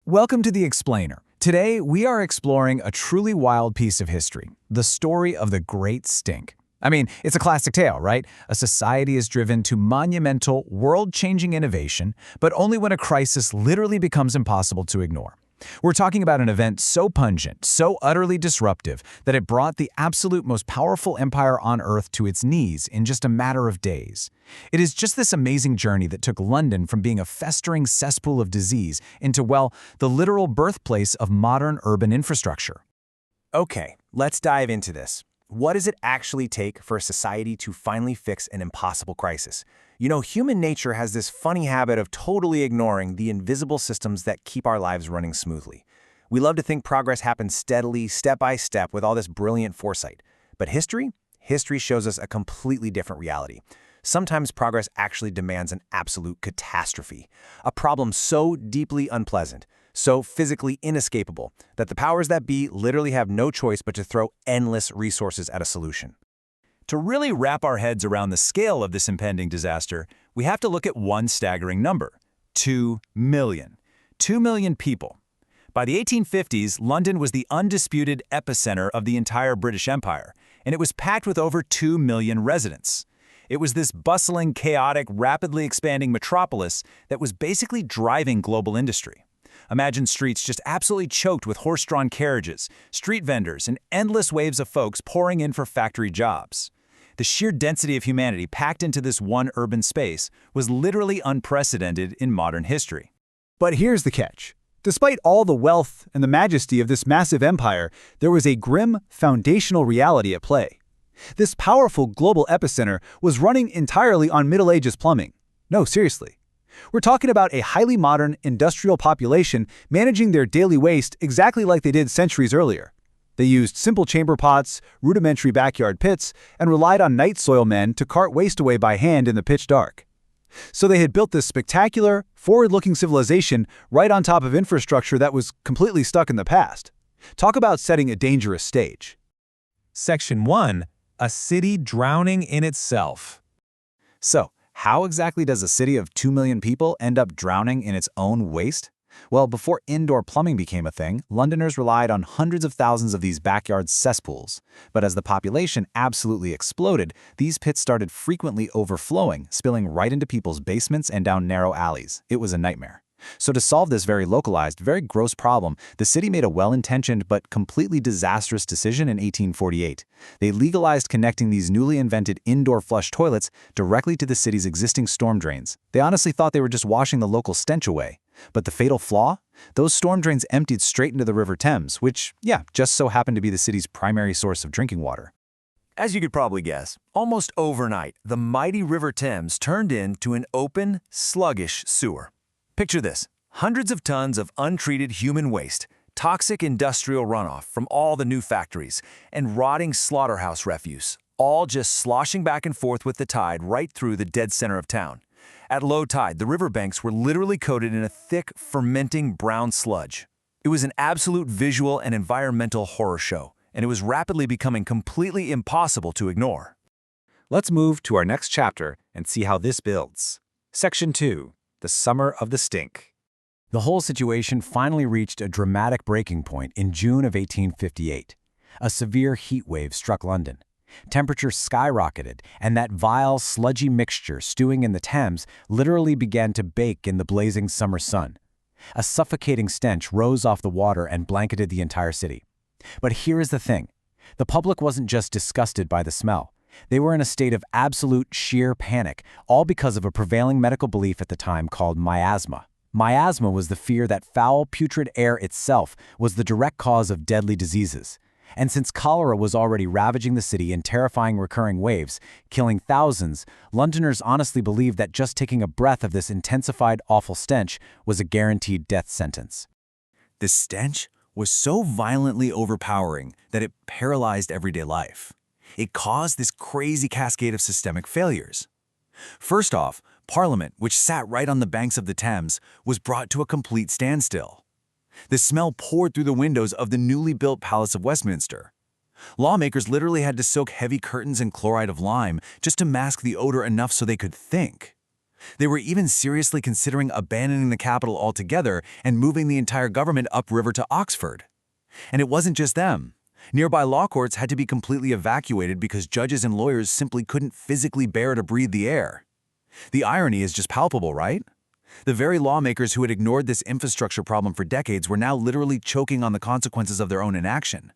Welcome to The Explainer. Today, we are exploring a truly wild piece of history, the story of the Great Stink. I mean, it's a classic tale, right? A society is driven to monumental, world-changing innovation, but only when a crisis literally becomes impossible to ignore. We're talking about an event so pungent, so utterly disruptive, that it brought the absolute most powerful empire on Earth to its knees in just a matter of days. It is just this amazing journey that took London from being a festering cesspool of disease into, well, the literal birthplace of modern urban infrastructure. Okay, let's dive into this. What does it actually take for a society to finally fix an impossible crisis? You know, human nature has this funny habit of totally ignoring the invisible systems that keep our lives running smoothly. We love to think progress happens steadily, step by step, with all this brilliant foresight. But history shows us a completely different reality. Sometimes progress actually demands an absolute catastrophe, a problem so deeply unpleasant, so physically inescapable, that the powers that be literally have no choice but to throw endless resources at a solution. To really wrap our heads around the scale of this impending disaster, we have to look at one staggering number: 2 million. 2 million people. By the 1850s, London was the undisputed epicenter of the entire British Empire, and it was packed with over 2 million residents. It was this bustling, chaotic, rapidly expanding metropolis that was basically driving global industry. Imagine streets just absolutely choked with horse-drawn carriages, street vendors, and endless waves of folks pouring in for factory jobs. The sheer density of humanity packed into this one urban space was literally unprecedented in modern history. But here's the catch. Despite all the wealth and the majesty of this massive empire, there was a grim, foundational reality at play. This powerful global epicenter was running entirely on Middle Ages plumbing. No, seriously. We're talking about a highly modern, industrial population managing their daily waste exactly like they did centuries earlier. They used simple chamber pots, rudimentary backyard pits, and relied on night soil men to cart waste away by hand in the pitch dark. So they had built this spectacular, forward-looking civilization right on top of infrastructure that was completely stuck in the past. Talk about setting a dangerous stage. Section 1. A city drowning in itself. So, how exactly does a city of 2 million people end up drowning in its own waste? Well, before indoor plumbing became a thing, Londoners relied on hundreds of thousands of these backyard cesspools. But as the population absolutely exploded, these pits started frequently overflowing, spilling right into people's basements and down narrow alleys. It was a nightmare. So to solve this very localized, very gross problem, the city made a well-intentioned but completely disastrous decision in 1848. They legalized connecting these newly invented indoor flush toilets directly to the city's existing storm drains. They honestly thought they were just washing the local stench away. But the fatal flaw? Those storm drains emptied straight into the River Thames, which, just so happened to be the city's primary source of drinking water. As you could probably guess, almost overnight, the mighty River Thames turned into an open, sluggish sewer. Picture this: hundreds of tons of untreated human waste, toxic industrial runoff from all the new factories, and rotting slaughterhouse refuse, all just sloshing back and forth with the tide right through the dead center of town. At low tide, the riverbanks were literally coated in a thick, fermenting brown sludge. It was an absolute visual and environmental horror show, and it was rapidly becoming completely impossible to ignore. Let's move to our next chapter and see how this builds. Section 2. The Summer of the Stink. The whole situation finally reached a dramatic breaking point in June of 1858. A severe heat wave struck London. Temperatures skyrocketed, and that vile, sludgy mixture stewing in the Thames literally began to bake in the blazing summer sun. A suffocating stench rose off the water and blanketed the entire city. But here is the thing. The public wasn't just disgusted by the smell. They were in a state of absolute sheer panic, all because of a prevailing medical belief at the time called miasma. Miasma was the fear that foul, putrid air itself was the direct cause of deadly diseases. And since cholera was already ravaging the city in terrifying recurring waves, killing thousands, Londoners honestly believed that just taking a breath of this intensified, awful stench was a guaranteed death sentence. The stench was so violently overpowering that it paralyzed everyday life. It caused this crazy cascade of systemic failures. First off, Parliament, which sat right on the banks of the Thames, was brought to a complete standstill. The smell poured through the windows of the newly built Palace of Westminster. Lawmakers literally had to soak heavy curtains in chloride of lime just to mask the odor enough so they could think. They were even seriously considering abandoning the capital altogether and moving the entire government upriver to Oxford. And it wasn't just them. Nearby law courts had to be completely evacuated because judges and lawyers simply couldn't physically bear to breathe the air. The irony is just palpable, right? The very lawmakers who had ignored this infrastructure problem for decades were now literally choking on the consequences of their own inaction.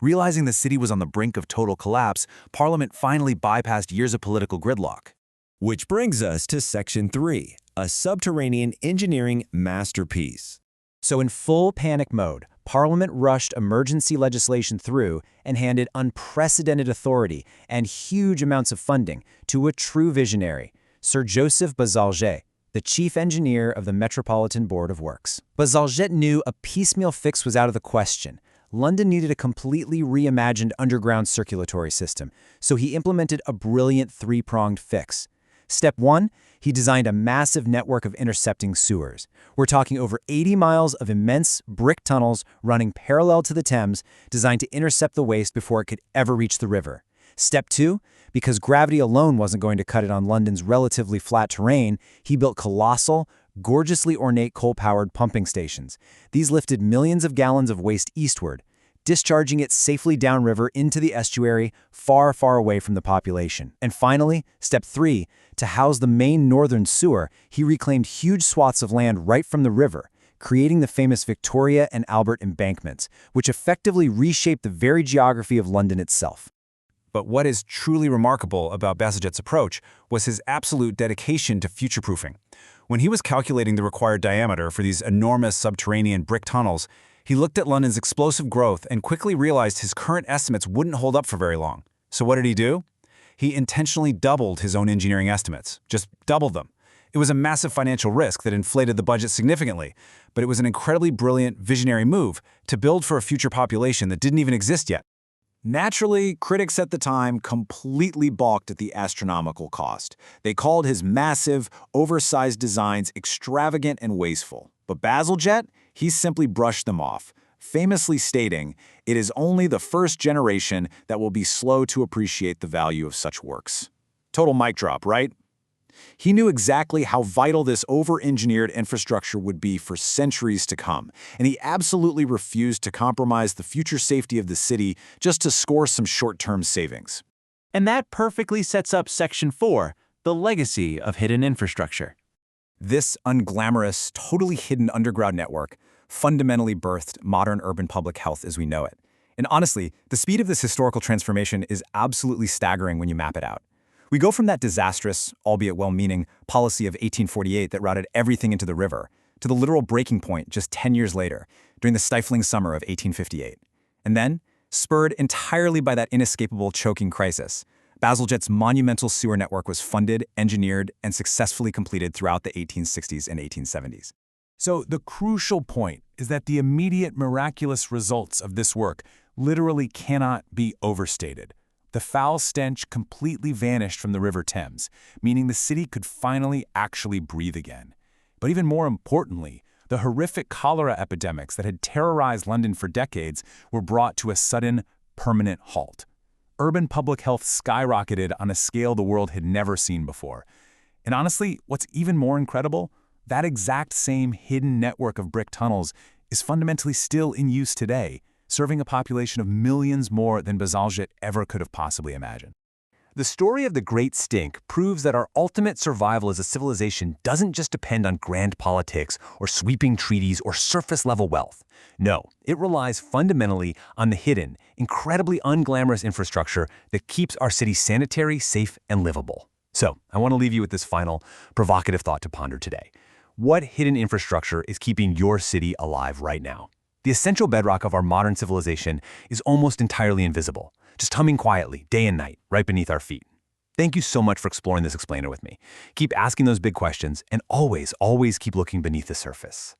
Realizing the city was on the brink of total collapse, Parliament finally bypassed years of political gridlock. Which brings us to Section 3, a subterranean engineering masterpiece. So in full panic mode, Parliament rushed emergency legislation through and handed unprecedented authority and huge amounts of funding to a true visionary, Sir Joseph Bazalgette, the chief engineer of the Metropolitan Board of Works. Bazalgette knew a piecemeal fix was out of the question. London needed a completely reimagined underground circulatory system, so he implemented a brilliant three-pronged fix. Step 1, he designed a massive network of intercepting sewers. We're talking over 80 miles of immense brick tunnels running parallel to the Thames, designed to intercept the waste before it could ever reach the river. Step 2, because gravity alone wasn't going to cut it on London's relatively flat terrain, he built colossal, gorgeously ornate coal-powered pumping stations. These lifted millions of gallons of waste eastward, discharging it safely downriver into the estuary, far, far away from the population. And finally, Step 3, to house the main northern sewer, he reclaimed huge swaths of land right from the river, creating the famous Victoria and Albert embankments, which effectively reshaped the very geography of London itself. But what is truly remarkable about Bazalgette's approach was his absolute dedication to future-proofing. When he was calculating the required diameter for these enormous subterranean brick tunnels, he looked at London's explosive growth and quickly realized his current estimates wouldn't hold up for very long. So what did he do? He intentionally doubled his own engineering estimates, just doubled them. It was a massive financial risk that inflated the budget significantly, but it was an incredibly brilliant, visionary move to build for a future population that didn't even exist yet. Naturally, critics at the time completely balked at the astronomical cost. They called his massive, oversized designs extravagant and wasteful. But Bazalgette, he simply brushed them off, famously stating, "It is only the first generation that will be slow to appreciate the value of such works." Total mic drop, right? He knew exactly how vital this over-engineered infrastructure would be for centuries to come, and he absolutely refused to compromise the future safety of the city just to score some short-term savings. And that perfectly sets up Section 4, the legacy of hidden infrastructure. This unglamorous, totally hidden underground network fundamentally birthed modern urban public health as we know it. And honestly, the speed of this historical transformation is absolutely staggering when you map it out. We go from that disastrous, albeit well-meaning, policy of 1848 that routed everything into the river to the literal breaking point just 10 years later, during the stifling summer of 1858. And then, spurred entirely by that inescapable choking crisis, Bazalgette's monumental sewer network was funded, engineered, and successfully completed throughout the 1860s and 1870s. So the crucial point is that the immediate miraculous results of this work literally cannot be overstated. The foul stench completely vanished from the River Thames, meaning the city could finally actually breathe again. But even more importantly, the horrific cholera epidemics that had terrorized London for decades were brought to a sudden, permanent halt. Urban public health skyrocketed on a scale the world had never seen before. And honestly, what's even more incredible, that exact same hidden network of brick tunnels is fundamentally still in use today, serving a population of millions more than Bazalgette ever could have possibly imagined. The story of the Great Stink proves that our ultimate survival as a civilization doesn't just depend on grand politics or sweeping treaties or surface-level wealth. No, it relies fundamentally on the hidden, incredibly unglamorous infrastructure that keeps our city sanitary, safe, and livable. So, I want to leave you with this final, provocative thought to ponder today. What hidden infrastructure is keeping your city alive right now? The essential bedrock of our modern civilization is almost entirely invisible, just humming quietly, day and night, right beneath our feet. Thank you so much for exploring this explainer with me. Keep asking those big questions, and always, always keep looking beneath the surface.